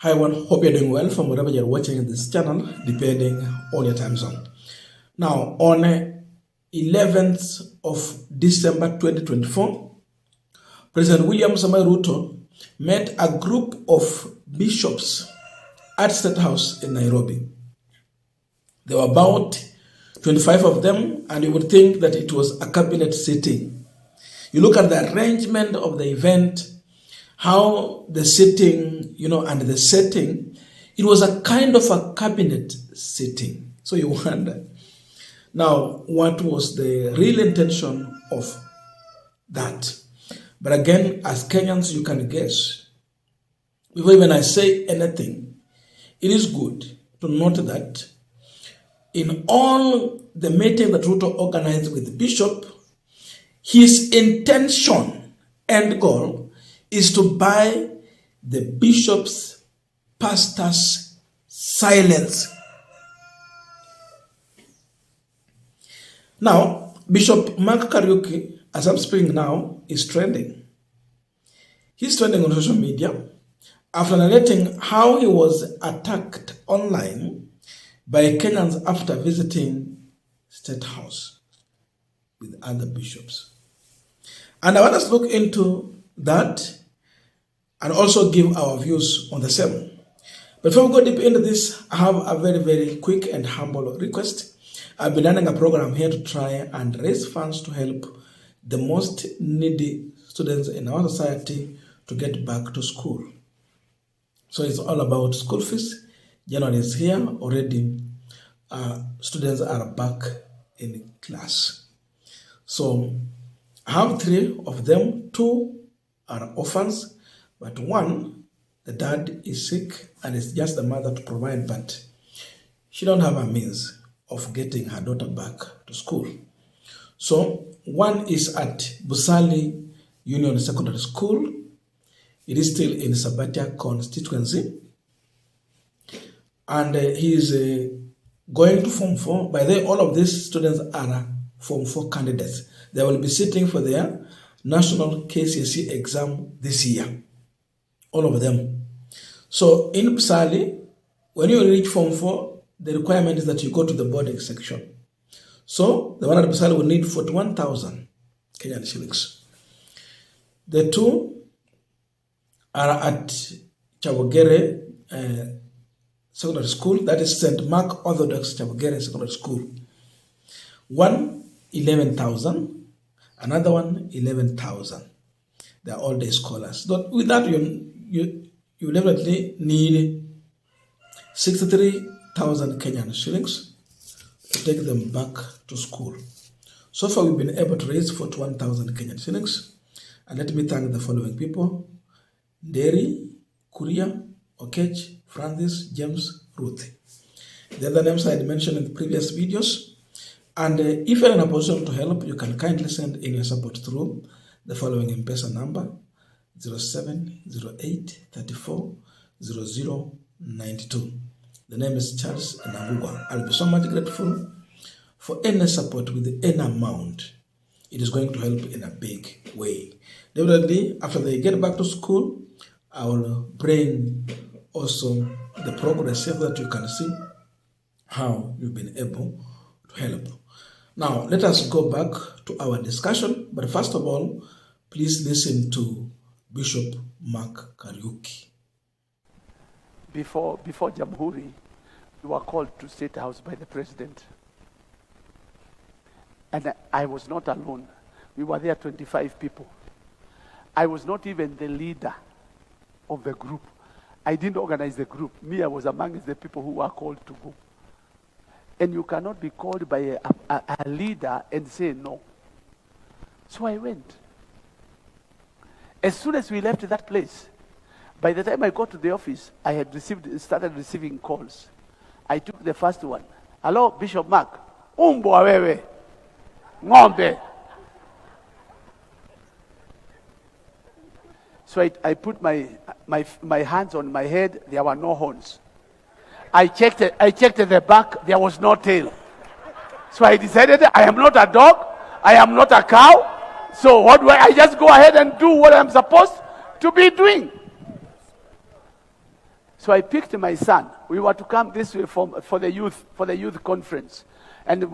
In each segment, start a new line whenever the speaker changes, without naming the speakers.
Hi everyone, hope you're doing well from wherever you're watching this channel, depending on your time zone. Now, on 11th of December 2024, President William Samoei Ruto met a group of bishops at State House in Nairobi. There were about 25 of them, and you would think that it was a cabinet sitting. You look at the arrangement of the event, how the sitting, and the setting, it was a kind of a cabinet sitting. So you wonder, now, what was the real intention of that? But again, as Kenyans, you can guess. Before even I say anything, it is good to note that in all the meetings that Ruto organized with the bishop, his intention and goal is to buy the bishop's pastor's silence. Now, Bishop Mark Kariuki, as I'm speaking now, is trending. He's trending on social media after narrating how he was attacked online by Kenyans after visiting State House with other bishops. And I want us to look into that and also give our views on the same. But before we go deep into this, I have a very, very quick and humble request. I've been running a program here to try and raise funds to help the most needy students in our society to get back to school. So it's all about school fees. January is here already. Students are back in class. So I have 3 of them. 2 are orphans, but 1, the dad is sick and it's just the mother to provide, but she don't have a means of getting her daughter back to school. So 1 is at Busali Union Secondary School. It is still in Sabatia constituency. And he is going to Form 4. By the way, all of these students are Form 4 candidates. They will be sitting for their national KCSE exam this year. All of them. So in Busali, when you reach Form 4, the requirement is that you go to the boarding section. So the one at Busali will need 41,000 Kenyan shillings. The 2 are at Chabogere Secondary School, that is St. Mark Orthodox Chabogere Secondary School. 1, 11,000. Another one, 11,000. They are all day scholars. But with that, you definitely need 63,000 Kenyan shillings to take them back to school. So far, we've been able to raise 41,000 Kenyan shillings. And let me thank the following people: Nderi, Kuria, Okech, Francis, James, Ruth. The other names I had mentioned in the previous videos. And if you're in a position to help, you can kindly send in your support through the following M-Pesa number: 0708 34 0092. The name is Charles Inangungwa. I'll be so much grateful for any support with any amount. It is going to help in a big way. Definitely, after they get back to school, I will bring also the progress so that you can see how you've been able to help. Now, let us go back to our discussion. But first of all, please listen to Bishop Mark Kariuki.
Before Jamhuri, we were called to State House by the president. And I was not alone. We were there 25 people. I was not even the leader of the group. I didn't organize the group. Me, I was among the people who were called to go. And you cannot be called by a leader and say no. So I went. As soon as we left that place, by the time I got to the office, I had started receiving calls. I took the first one. Hello, Bishop Mark. Umbwa wewe. Ng'ombe. So I put my hands on my head. There were no horns. I checked the back. There was no tail. So I decided I am not a dog. I am not a cow. So what do I just go ahead and do what I'm supposed to be doing? So I picked my son. We were to come this way for the youth conference. And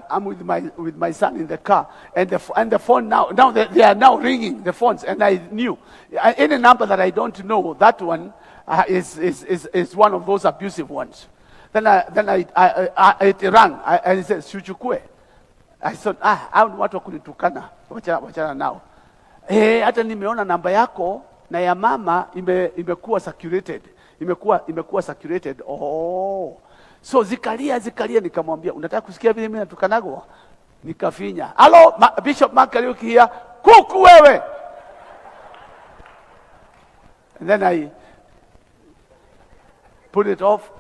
I'm with my son in the car, and the phone now they are now ringing the phones, and I knew any number that I don't know, that one is one of those abusive ones. Then it rang, and it said Shuchukue. I thought hao ni watu kunitukana, wachana nao. Hata nimeona namba yako na ya mama imekuwa circulated, imekuwa circulated. Oh. So zikalia, nikamwambia unataka kusikia vile mimi natukanagwa? Nikafinya. Hello, Bishop Kariuki here. Kuku wewe. And then I put it off.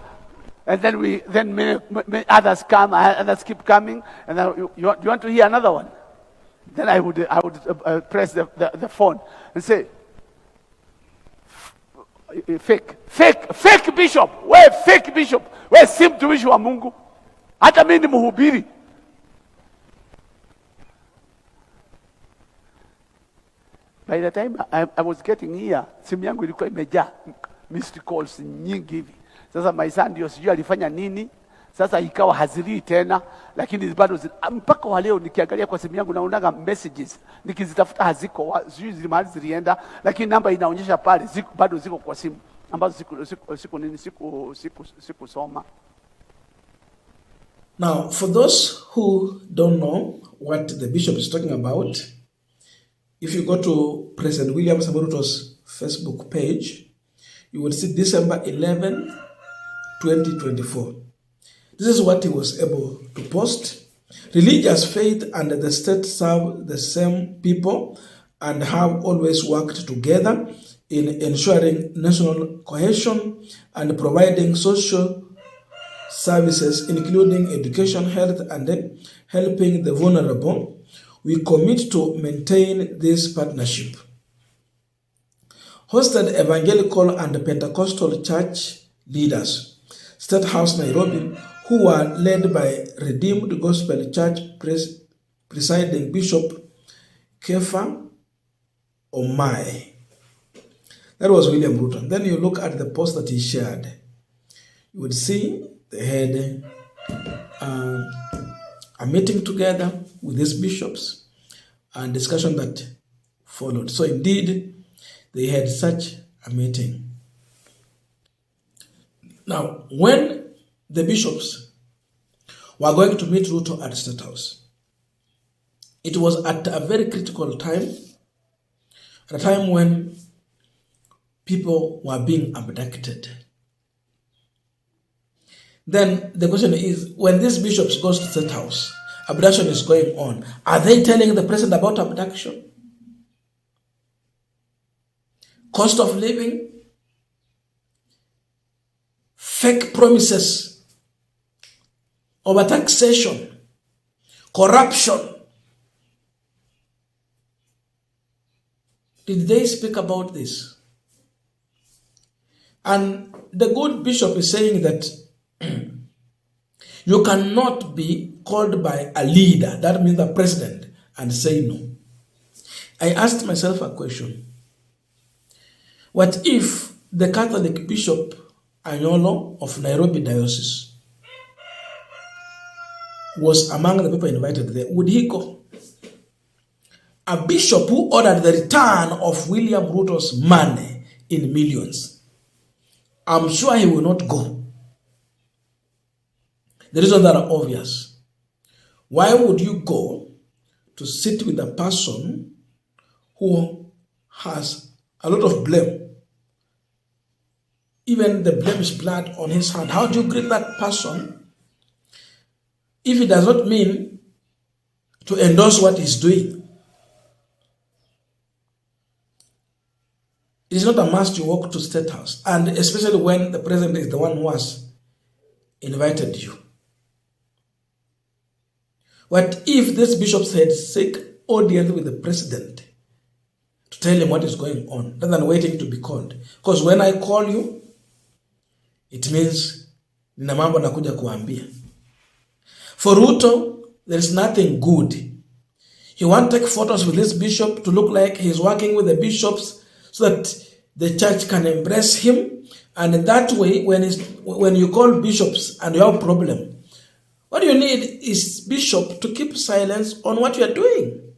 And then many others come, others keep coming. And then you want to hear another one? Then I would press the phone and say, fake bishop. Wewe fake bishop. Wewe si mtumishi wa Mungu. Hata mimi ni mhubiri. By the time I was getting here, simu yangu ilikuwa imejaa missed calls nyingi hivi. Sasa my son ndio sijui alifanya nini. Sasa ikawa hazilii tena, lakini bado mpaka wa leo nikiangalia kwa simu yangu naonaga messages, nikizitafuta haziko, sijui zimali zilienda, lakini namba inaonyesha pale bado ziko kwa simu ambazo siku soma.
Now, for those who don't know what the bishop is talking about, if you go to President William Ruto's Facebook page, you will see December 11, 2024. This is what he was able to post. Religious faith and the state serve the same people and have always worked together in ensuring national cohesion and providing social services, including education, health, and helping the vulnerable. We commit to maintain this partnership. Hosted evangelical and Pentecostal church leaders, State House Nairobi, who were led by Redeemed Gospel Church presiding Bishop Kefa Omai. That was William Ruto. Then you look at the post that he shared. You would see they had a meeting together with these bishops and discussion that followed. So indeed, they had such a meeting. Now, when the bishops were going to meet Ruto at State House, it was at a very critical time, at a time when people were being abducted. Then the question is, when these bishops go to State House, abduction is going on, are they telling the president about abduction? Cost of living? Fake promises? Overtaxation? Corruption? Did they speak about this? And the good bishop is saying that you cannot be called by a leader, that means the president, and say no. I asked myself a question. What if the Catholic Bishop Anyolo of Nairobi Diocese was among the people invited there? Would he go? A bishop who ordered the return of William Ruto's money in millions, I'm sure he will not go. The reasons that are obvious. Why would you go to sit with a person who has a lot of blame? Even the blame is blood on his hand. How do you greet that person if it does not mean to endorse what he's doing? It is not a must you walk to State House, and especially when the president is the one who has invited you. What if these bishops had seek audience with the president to tell him what is going on, rather than waiting to be called? Because when I call you, it means nina mambo nakuja kuambia. For Ruto, there is nothing good. He wants to take photos with this bishop to look like he's working with the bishops so that the church can embrace him And in that way, when you call bishops and you have a problem, what you need is bishop to keep silence on what you are doing.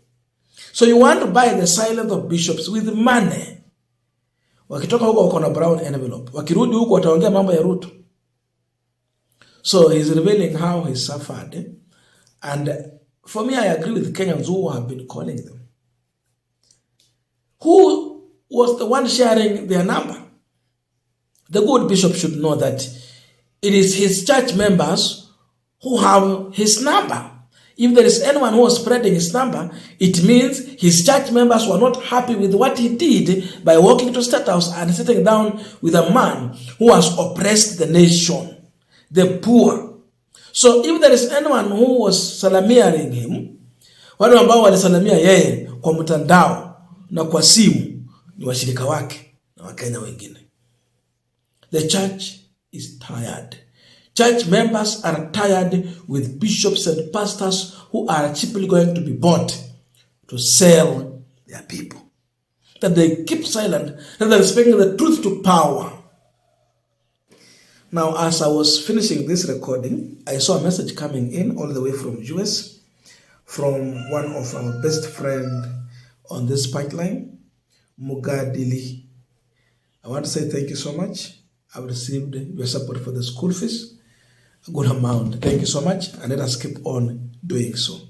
So you want to buy the silence of bishops with money. Wakitoka huko wako na brown envelope. Wakirudi huko wataongea mambo ya Ruto. So he's revealing how he suffered. And for me, I agree with Kenyans who have been calling them. Who was the one sharing their number? The good bishop should know that it is his church members who have his number. If there is anyone who was spreading his number, it means his church members were not happy with what he did by walking to State House and sitting down with a man who has oppressed the nation, the poor. So if there is anyone who was salamiaring him, wale ambao walisalamia yeye kwa mtandao na kwa simu ni washirika wake na Wakenya wengine. The church is tired. Church members are tired with bishops and pastors who are cheaply going to be bought to sell their people. That they keep silent, that they're speaking the truth to power. Now, as I was finishing this recording, I saw a message coming in all the way from US, from one of our best friends on this Punchline, Mugadili. I want to say thank you so much. I've received your support for the school fees, a good amount. Thank you so much, and let us keep on doing so.